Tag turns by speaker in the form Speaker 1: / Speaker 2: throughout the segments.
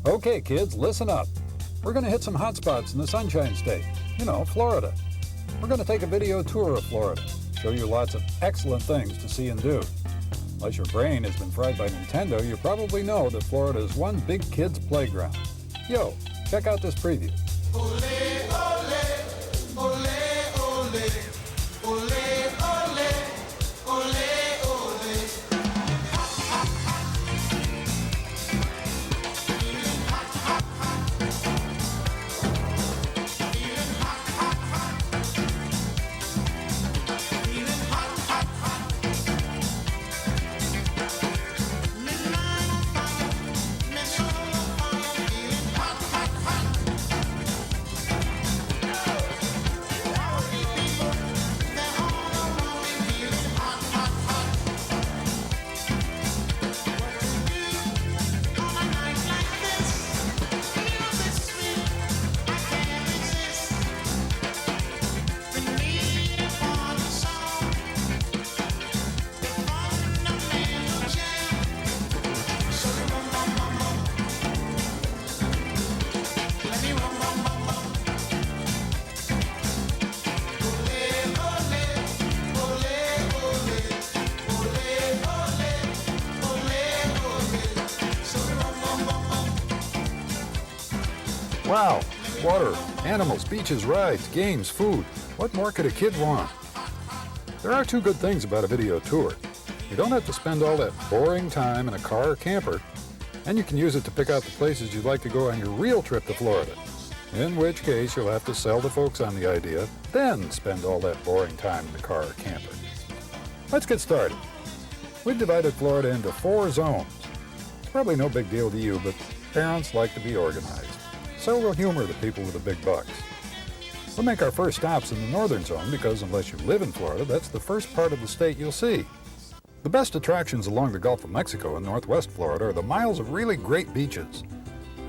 Speaker 1: Okay, kids, listen up. We're going to hit some hot spots in the Sunshine State. You know, Florida. We're going to take a video tour of Florida, show you lots of excellent things to see and do. Unless your brain has been fried by Nintendo, you probably know that Florida is one big kid's playground. Yo, check out this preview. Wow, water, animals, beaches, rides, games, food. What more could a kid want? There are two good things about a video tour. You don't have to spend all that boring time in a car or camper, and you can use it to pick out the places you'd like to go on your real trip to Florida. In which case, you'll have to sell the folks on the idea, then spend all that boring time in the car or camper. Let's get started. We've divided Florida into 4 zones. It's probably no big deal to you, but parents like to be organized. So we'll humor the people with the big bucks. We'll make our first stops in the northern zone because unless you live in Florida, that's the first part of the state you'll see. The best attractions along the Gulf of Mexico and northwest Florida are the miles of really great beaches.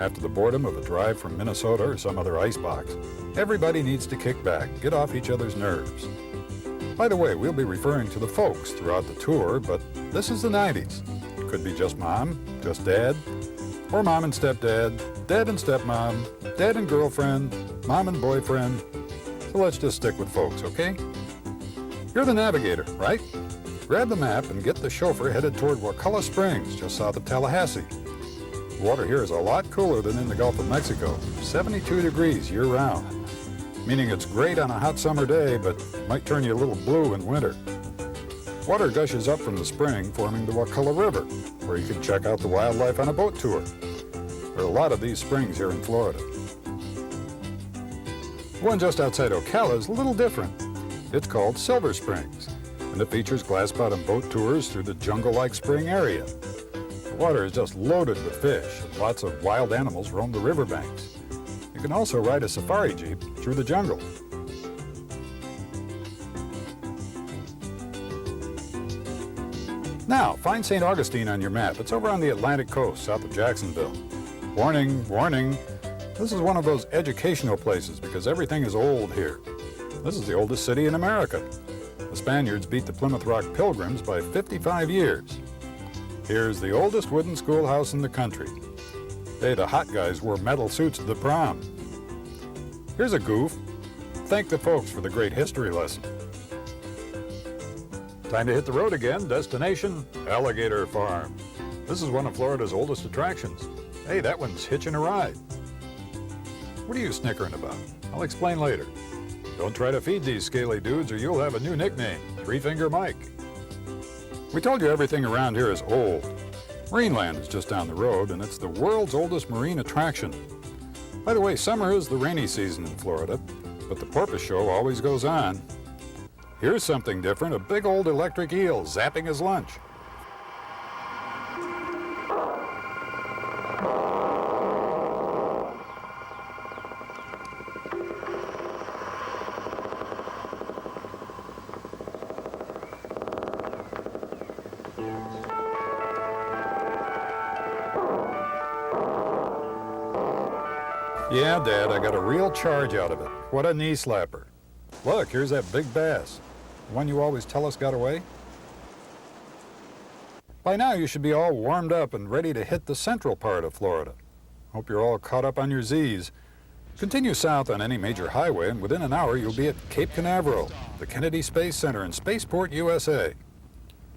Speaker 1: After the boredom of a drive from Minnesota or some other icebox, everybody needs to kick back, get off each other's nerves. By the way, we'll be referring to the folks throughout the tour, but this is the 90s. It could be just mom, just dad, or mom and stepdad, dad and stepmom, dad and girlfriend, mom and boyfriend. So let's just stick with folks, okay? You're the navigator, right? Grab the map and get the chauffeur headed toward Wakulla Springs, just south of Tallahassee. The water here is a lot cooler than in the Gulf of Mexico, 72 degrees year-round, meaning it's great on a hot summer day, but might turn you a little blue in winter. Water gushes up from the spring, forming the Wakulla River, where you can check out the wildlife on a boat tour. There are a lot of these springs here in Florida. The one just outside Ocala is a little different. It's called Silver Springs, and it features glass-bottom boat tours through the jungle-like spring area. The water is just loaded with fish, and lots of wild animals roam the riverbanks. You can also ride a safari jeep through the jungle. Now, find St. Augustine on your map. It's over on the Atlantic coast, south of Jacksonville. Warning, warning. This is one of those educational places because everything is old here. This is the oldest city in America. The Spaniards beat the Plymouth Rock Pilgrims by 55 years. Here's the oldest wooden schoolhouse in the country. They, the hot guys, wore metal suits to the prom. Here's a goof. Thank the folks for the great history lesson. Time to hit the road again. Destination, Alligator Farm. This is one of Florida's oldest attractions. Hey, that one's hitching a ride. What are you snickering about? I'll explain later. Don't try to feed these scaly dudes or you'll have a new nickname, Three-Finger Mike. We told you everything around here is old. Marineland is just down the road, and it's the world's oldest marine attraction. By the way, summer is the rainy season in Florida, but the porpoise show always goes on. Here's something different, a big old electric eel zapping his lunch. Yeah, Dad, I got a real charge out of it. What a knee slapper. Look, here's that big bass. The one you always tell us got away? By now you should be all warmed up and ready to hit the central part of Florida. Hope you're all caught up on your Z's. Continue south on any major highway, and within an hour you'll be at Cape Canaveral, the Kennedy Space Center in Spaceport, USA.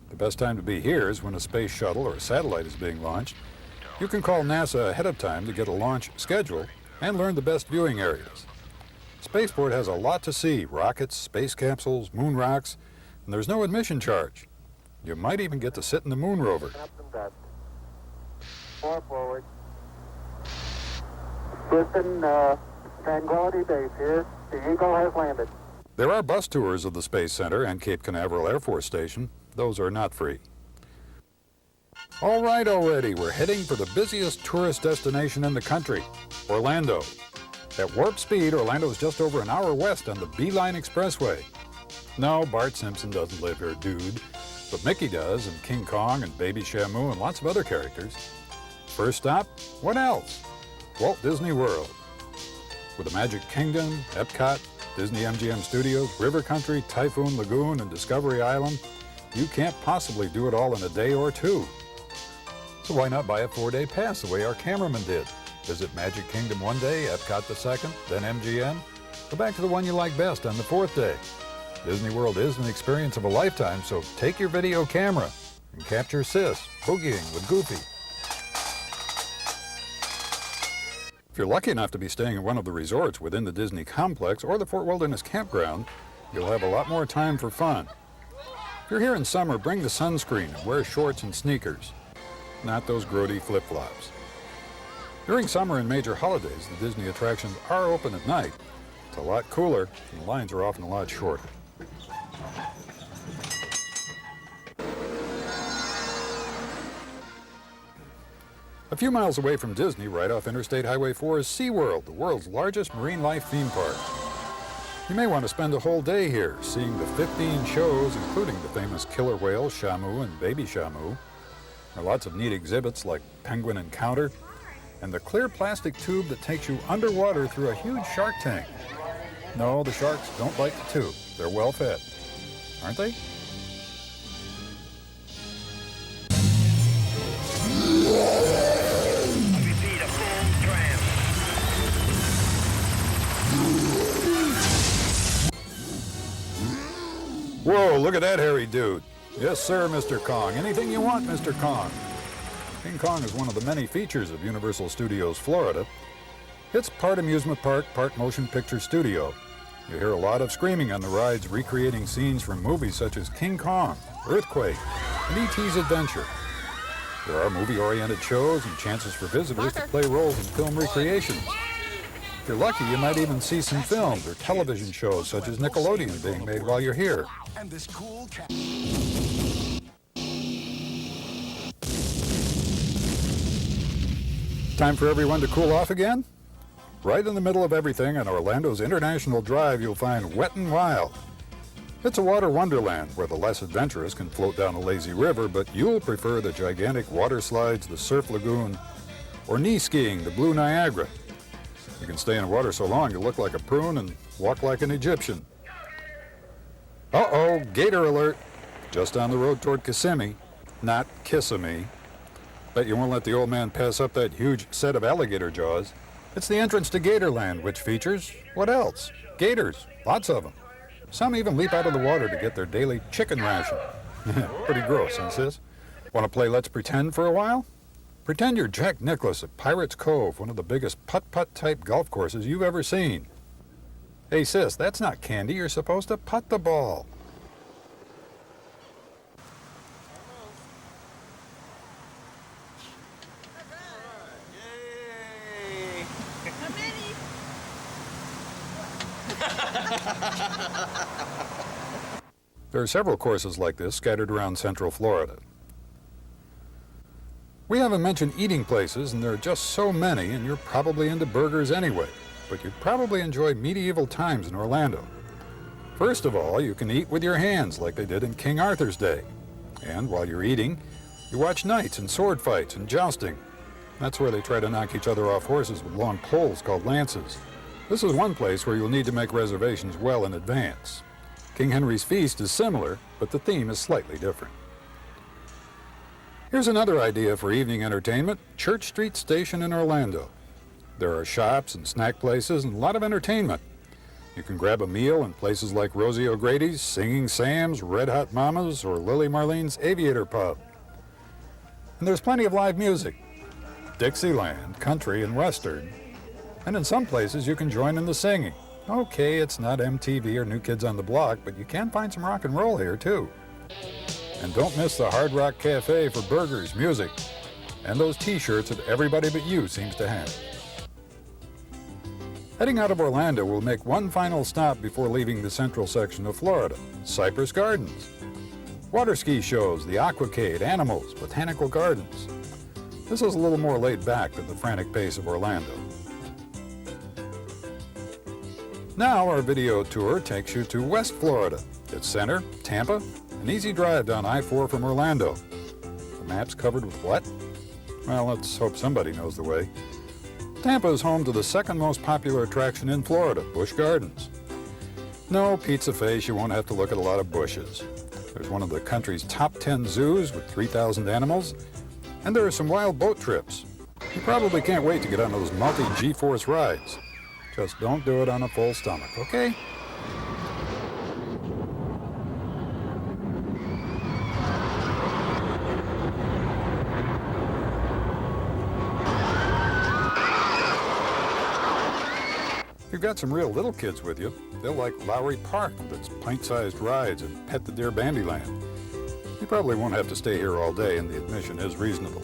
Speaker 1: The best time to be here is when a space shuttle or a satellite is being launched. You can call NASA ahead of time to get a launch schedule and learn the best viewing areas. Spaceport has a lot to see: rockets, space capsules, moon rocks, and there's no admission charge. You might even get to sit in the moon rover.
Speaker 2: Far forward. Houston, Tranquility Base here. The Eagle has landed.
Speaker 1: There are bus tours of the Space Center and Cape Canaveral Air Force Station. Those are not free. All right already, we're heading for the busiest tourist destination in the country, Orlando. At warp speed, Orlando is just over an hour west on the Beeline Expressway. No, Bart Simpson doesn't live here, dude. But Mickey does, and King Kong, and Baby Shamu, and lots of other characters. First stop, what else? Walt Disney World. With the Magic Kingdom, Epcot, Disney MGM Studios, River Country, Typhoon Lagoon, and Discovery Island, you can't possibly do it all in a day or two. So why not buy a 4-day pass the way our cameraman did? Visit Magic Kingdom one day, Epcot the second, then MGM. Go back to the one you like best on the 4th day. Disney World is an experience of a lifetime, so take your video camera and capture Sis boogieing with Goofy. If you're lucky enough to be staying at one of the resorts within the Disney complex or the Fort Wilderness Campground, you'll have a lot more time for fun. If you're here in summer, bring the sunscreen and wear shorts and sneakers, not those grody flip-flops. During summer and major holidays, the Disney attractions are open at night. It's a lot cooler, and the lines are often a lot shorter. A few miles away from Disney, right off Interstate Highway 4, is SeaWorld, the world's largest marine life theme park. You may want to spend a whole day here, seeing the 15 shows, including the famous killer whale, Shamu and Baby Shamu. There are lots of neat exhibits like Penguin Encounter, and the clear plastic tube that takes you underwater through a huge shark tank. No, the sharks don't bite the tube. They're well fed, aren't they? Whoa, look at that hairy dude. Yes, sir, Mr. Kong. Anything you want, Mr. Kong. King Kong is one of the many features of Universal Studios Florida. It's part amusement park, part motion picture studio. You hear a lot of screaming on the rides, recreating scenes from movies such as King Kong, Earthquake, and E.T.'s Adventure. There are movie-oriented shows and chances for visitors to play roles in film recreations. If you're lucky, you might even see some films or television shows such as Nickelodeon being made while you're here.
Speaker 3: And this cool cat.
Speaker 1: Time for everyone to cool off again? Right in the middle of everything on Orlando's International Drive, you'll find Wet n Wild. It's a water wonderland where the less adventurous can float down a lazy river, but you'll prefer the gigantic water slides, the surf lagoon, or knee skiing, the Blue Niagara. You can stay in the water so long you'll look like a prune and walk like an Egyptian. Uh-oh, gator alert. Just on the road toward Kissimmee, not Kissimmee. Bet you won't let the old man pass up that huge set of alligator jaws. It's the entrance to Gatorland, which features, what else? Gators, lots of them. Some even leap out of the water to get their daily chicken ration. Pretty gross, huh, sis? Want to play Let's Pretend for a while? Pretend you're Jack Nicklaus at Pirates Cove, one of the biggest putt-putt type golf courses you've ever seen. Hey sis, that's not candy. You're supposed to putt the ball. There are several courses like this scattered around Central Florida. We haven't mentioned eating places, and there are just so many, and you're probably into burgers anyway, but you'd probably enjoy medieval times in Orlando. First of all, you can eat with your hands like they did in King Arthur's day. And while you're eating, you watch knights and sword fights and jousting. That's where they try to knock each other off horses with long poles called lances. This is one place where you'll need to make reservations well in advance. King Henry's Feast is similar, but the theme is slightly different. Here's another idea for evening entertainment, Church Street Station in Orlando. There are shops and snack places and a lot of entertainment. You can grab a meal in places like Rosie O'Grady's, Singing Sam's, Red Hot Mama's, or Lily Marlene's Aviator Pub. And there's plenty of live music. Dixieland, country, and western. And in some places you can join in the singing. Okay, it's not MTV or New Kids on the Block, but you can find some rock and roll here too. And don't miss the Hard Rock Cafe for burgers, music, and those t-shirts that everybody but you seems to have. Heading out of Orlando, we'll make one final stop before leaving the central section of Florida, Cypress Gardens. Water ski shows, the aquacade, animals, botanical gardens. This is a little more laid back than the frantic pace of Orlando. Now our video tour takes you to West Florida. It's Center, Tampa, an easy drive down I-4 from Orlando. The map's covered with what? Well, let's hope somebody knows the way. Tampa is home to the second most popular attraction in Florida, Busch Gardens. No, pizza face, you won't have to look at a lot of bushes. There's one of the country's top 10 zoos with 3,000 animals, and there are some wild boat trips. You probably can't wait to get on those multi-G-force rides. Just don't do it on a full stomach, okay? If you've got some real little kids with you, they'll like Lowry Park with its pint-sized rides and Pet the Deer Bandyland. You probably won't have to stay here all day, and the admission is reasonable.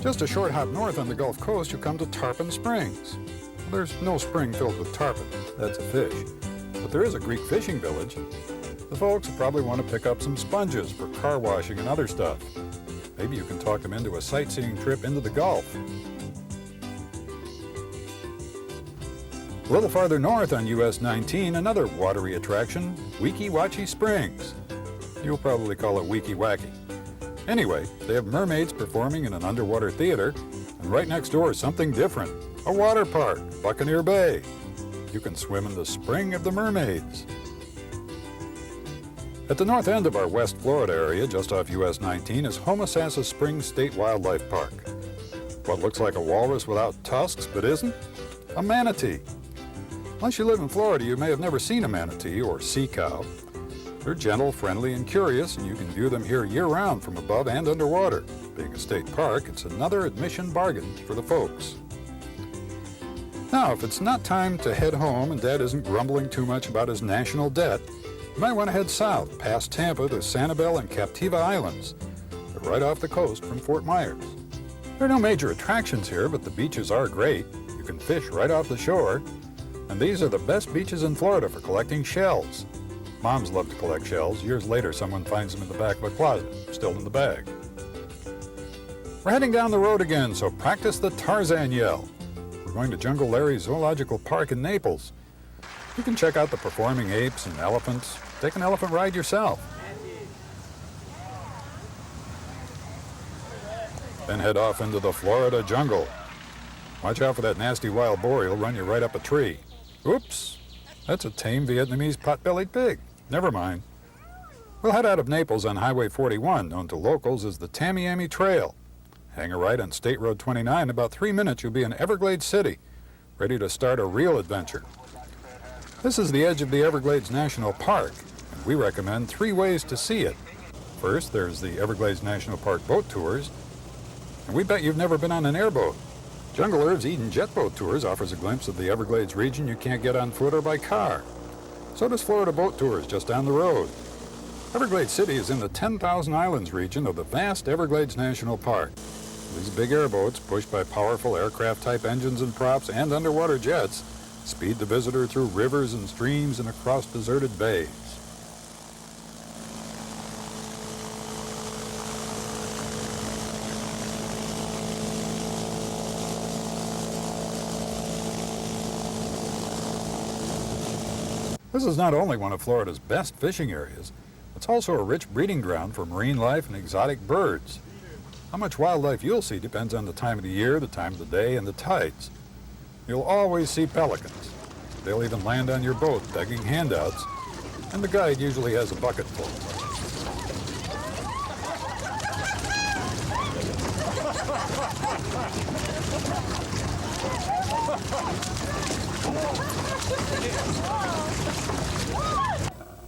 Speaker 1: Just a short hop north on the Gulf Coast, you'll come to Tarpon Springs. There's no spring filled with tarpon, that's a fish. But there is a Greek fishing village. The folks will probably want to pick up some sponges for car washing and other stuff. Maybe you can talk them into a sightseeing trip into the Gulf. A little farther north on US 19, another watery attraction, Weeki Wachee Springs. You'll probably call it Weeki Wachee. Anyway, they have mermaids performing in an underwater theater, and right next door is something different, a water park, Buccaneer Bay. You can swim in the Spring of the Mermaids. At the north end of our West Florida area, just off US 19, is Homosassa Springs State Wildlife Park. What looks like a walrus without tusks, but isn't? A manatee. Unless you live in Florida, you may have never seen a manatee or sea cow. They're gentle, friendly, and curious, and you can view them here year-round from above and underwater. Being a state park, it's another admission bargain for the folks. Now, if it's not time to head home and Dad isn't grumbling too much about his national debt, you might want to head south, past Tampa to Sanibel and Captiva Islands. They're right off the coast from Fort Myers. There are no major attractions here, but the beaches are great. You can fish right off the shore. And these are the best beaches in Florida for collecting shells. Moms love to collect shells. Years later, someone finds them in the back of a closet, still in the bag. We're heading down the road again, so practice the Tarzan yell. We're going to Jungle Larry's Zoological Park in Naples. You can check out the performing apes and elephants. Take an elephant ride yourself. Then head off into the Florida jungle. Watch out for that nasty wild boar. He'll run you right up a tree. Oops, that's a tame Vietnamese pot-bellied pig. Never mind. We'll head out of Naples on Highway 41, known to locals as the Tamiami Trail. Hang a right on State Road 29. In about 3 minutes, you'll be in Everglades City, ready to start a real adventure. This is the edge of the Everglades National Park, and we recommend 3 ways to see it. First, there's the Everglades National Park boat tours, and we bet you've never been on an airboat. Jungle Earth's Eden Jet Boat Tours offers a glimpse of the Everglades region you can't get on foot or by car. So does Florida Boat Tours just down the road. Everglades City is in the 10,000 Islands region of the vast Everglades National Park. These big airboats, pushed by powerful aircraft-type engines and props and underwater jets, speed the visitor through rivers and streams and across deserted bays. This is not only one of Florida's best fishing areas, it's also a rich breeding ground for marine life and exotic birds. How much wildlife you'll see depends on the time of the year, the time of the day, and the tides. You'll always see pelicans. They'll even land on your boat begging handouts, and the guide usually has a bucket full.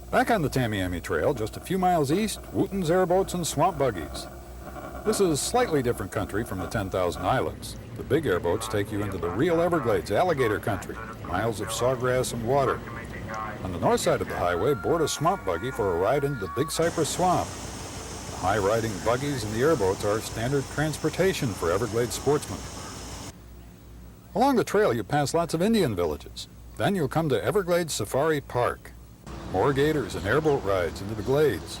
Speaker 1: Back on the Tamiami Trail, just a few miles east, Wooten's airboats and swamp buggies. This is slightly different country from the 10,000 islands. The big airboats take you into the real Everglades, alligator country, miles of sawgrass and water. On the north side of the highway, board a swamp buggy for a ride into the Big Cypress Swamp. The high-riding buggies and the airboats are standard transportation for Everglades sportsmen. Along the trail, you pass lots of Indian villages. Then you'll come to Everglades Safari Park. More gators and airboat rides into the glades.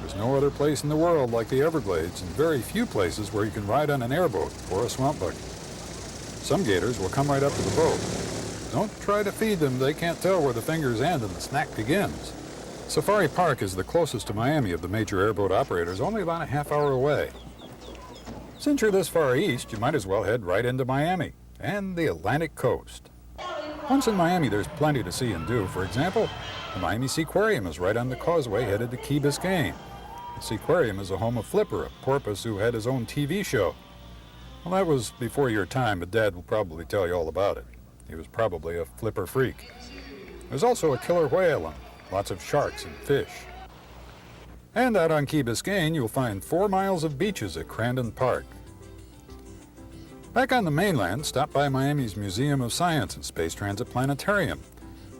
Speaker 1: There's no other place in the world like the Everglades, and very few places where you can ride on an airboat or a swamp buggy. Some gators will come right up to the boat. Don't try to feed them, they can't tell where the fingers end and the snack begins. Safari Park is the closest to Miami of the major airboat operators, only about a half hour away. Since you're this far east, you might as well head right into Miami and the Atlantic coast. Once in Miami, there's plenty to see and do. For example, the Miami Seaquarium is right on the causeway headed to Key Biscayne. The Seaquarium is the home of Flipper, a porpoise who had his own TV show. Well, that was before your time, but Dad will probably tell you all about it. He was probably a Flipper freak. There's also a killer whale and lots of sharks and fish. And out on Key Biscayne, you'll find 4 miles of beaches at Crandon Park. Back on the mainland, stop by Miami's Museum of Science and Space Transit Planetarium.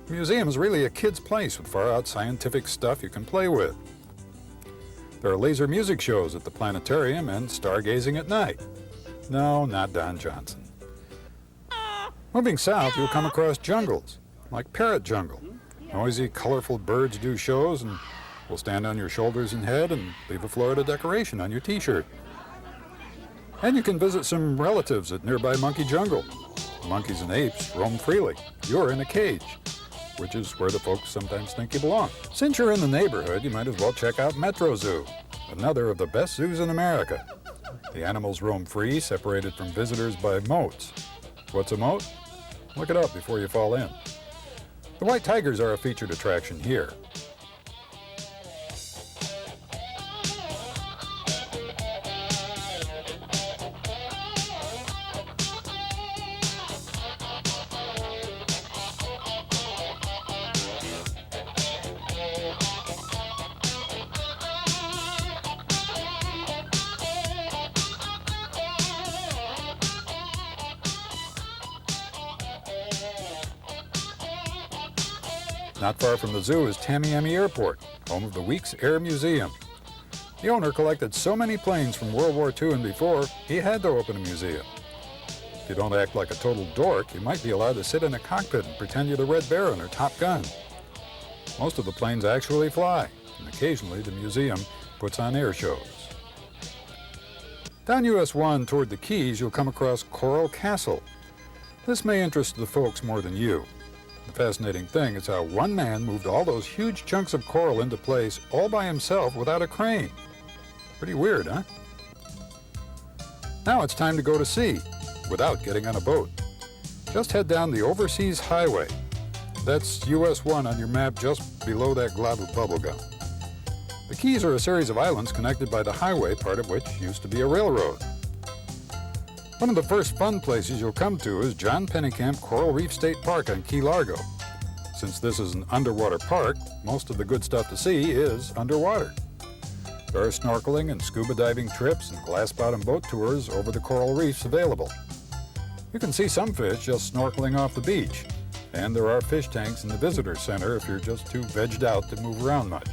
Speaker 1: The museum is really a kid's place with far-out scientific stuff you can play with. There are laser music shows at the planetarium and stargazing at night. No, not Don Johnson. Moving south, you'll come across jungles, like Parrot Jungle. Noisy, colorful birds do shows and will stand on your shoulders and head and leave a Florida decoration on your t-shirt. And you can visit some relatives at nearby Monkey Jungle. Monkeys and apes roam freely. You're in a cage, which is where the folks sometimes think you belong. Since you're in the neighborhood, you might as well check out Metro Zoo, another of the best zoos in America. The animals roam free, separated from visitors by moats. What's a moat? Look it up before you fall in. The white tigers are a featured attraction here. Not far from the zoo is Tamiami Airport, home of the Weeks Air Museum. The owner collected so many planes from World War II and before, he had to open a museum. If you don't act like a total dork, you might be allowed to sit in a cockpit and pretend you're the Red Baron or Top Gun. Most of the planes actually fly, and occasionally the museum puts on air shows. Down US 1 toward the Keys, you'll come across Coral Castle. This may interest the folks more than you. The fascinating thing is how one man moved all those huge chunks of coral into place all by himself without a crane. Pretty weird, huh? Now it's time to go to sea, without getting on a boat. Just head down the Overseas Highway. That's US 1 on your map just below that glob of bubblegum. The Keys are a series of islands connected by the highway, part of which used to be a railroad. One of the first fun places you'll come to is John Pennekamp Coral Reef State Park on Key Largo. Since this is an underwater park, most of the good stuff to see is underwater. There are snorkeling and scuba diving trips and glass-bottom boat tours over the coral reefs available. You can see some fish just snorkeling off the beach, and there are fish tanks in the visitor center if you're just too vegged out to move around much.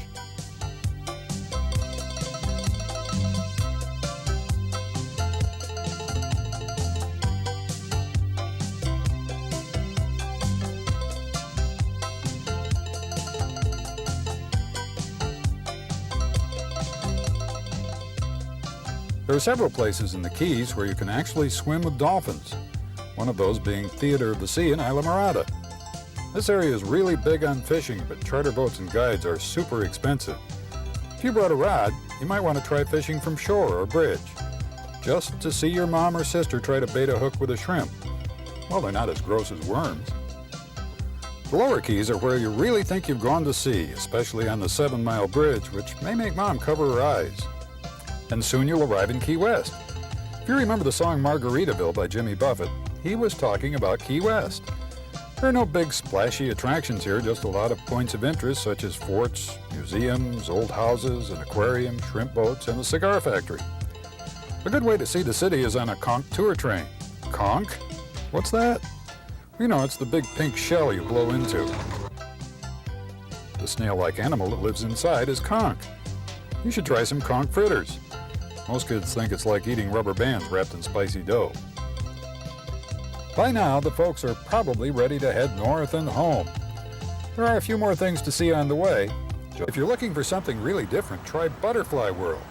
Speaker 1: There are several places in the Keys where you can actually swim with dolphins, one of those being Theater of the Sea in Islamorada. This area is really big on fishing, but charter boats and guides are super expensive. If you brought a rod, you might want to try fishing from shore or bridge, just to see your mom or sister try to bait a hook with a shrimp. Well, they're not as gross as worms. The lower Keys are where you really think you've gone to sea, especially on the 7-mile bridge, which may make Mom cover her eyes. And soon you'll arrive in Key West. If you remember the song Margaritaville by Jimmy Buffett, he was talking about Key West. There are no big splashy attractions here, just a lot of points of interest such as forts, museums, old houses, an aquarium, shrimp boats, and a cigar factory. A good way to see the city is on a conch tour train. Conch? What's that? You know, it's the big pink shell you blow into. The snail-like animal that lives inside is conch. You should try some conch fritters. Most kids think it's like eating rubber bands wrapped in spicy dough. By now, the folks are probably ready to head north and home. There are a few more things to see on the way. If you're looking for something really different, try Butterfly World.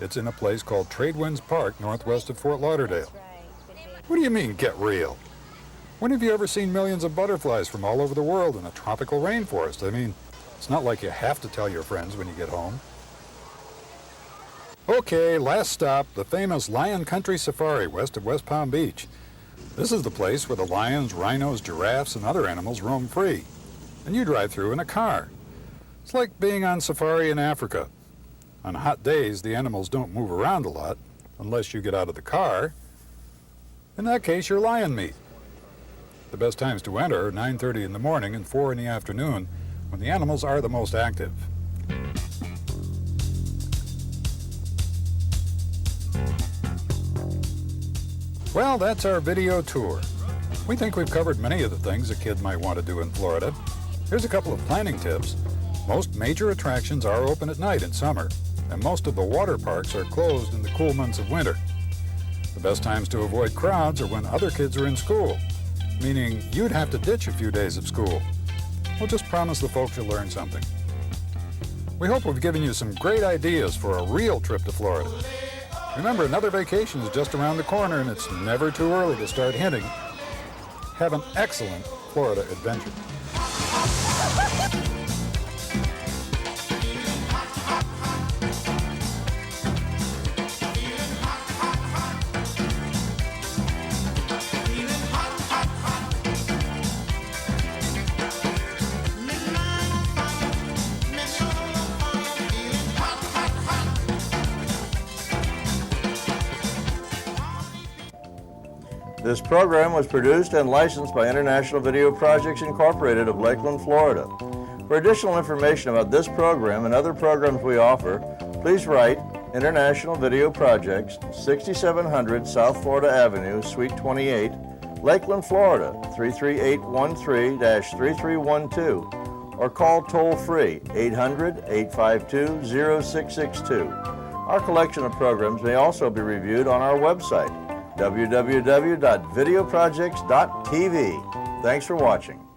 Speaker 1: It's in a place called Tradewinds Park, northwest of Fort Lauderdale. What do you mean, get real? When have you ever seen millions of butterflies from all over the world in a tropical rainforest? I mean, it's not like you have to tell your friends when you get home. Okay, last stop, the famous Lion Country Safari west of West Palm Beach. This is the place where the lions, rhinos, giraffes, and other animals roam free. And you drive through in a car. It's like being on safari in Africa. On hot days, the animals don't move around a lot, unless you get out of the car. In that case, you're lion meat. The best times to enter are 9:30 in the morning and 4 in the afternoon, when the animals are the most active. Well, that's our video tour. We think we've covered many of the things a kid might want to do in Florida. Here's a couple of planning tips. Most major attractions are open at night in summer, and most of the water parks are closed in the cool months of winter. The best times to avoid crowds are when other kids are in school, meaning you'd have to ditch a few days of school. We'll just promise the folks you'll learn something. We hope we've given you some great ideas for a real trip to Florida. Remember, another vacation is just around the corner, and it's never too early to start hinting. Have an excellent Florida adventure.
Speaker 3: This program was produced and licensed by International Video Projects Incorporated of Lakeland, Florida. For additional information about this program and other programs we offer, please write International Video Projects, 6700 South Florida Avenue, Suite 28, Lakeland, Florida, 33813-3312, or call toll-free 800-852-0662. Our collection of programs may also be reviewed on our website, www.videoprojects.tv. Thanks for watching.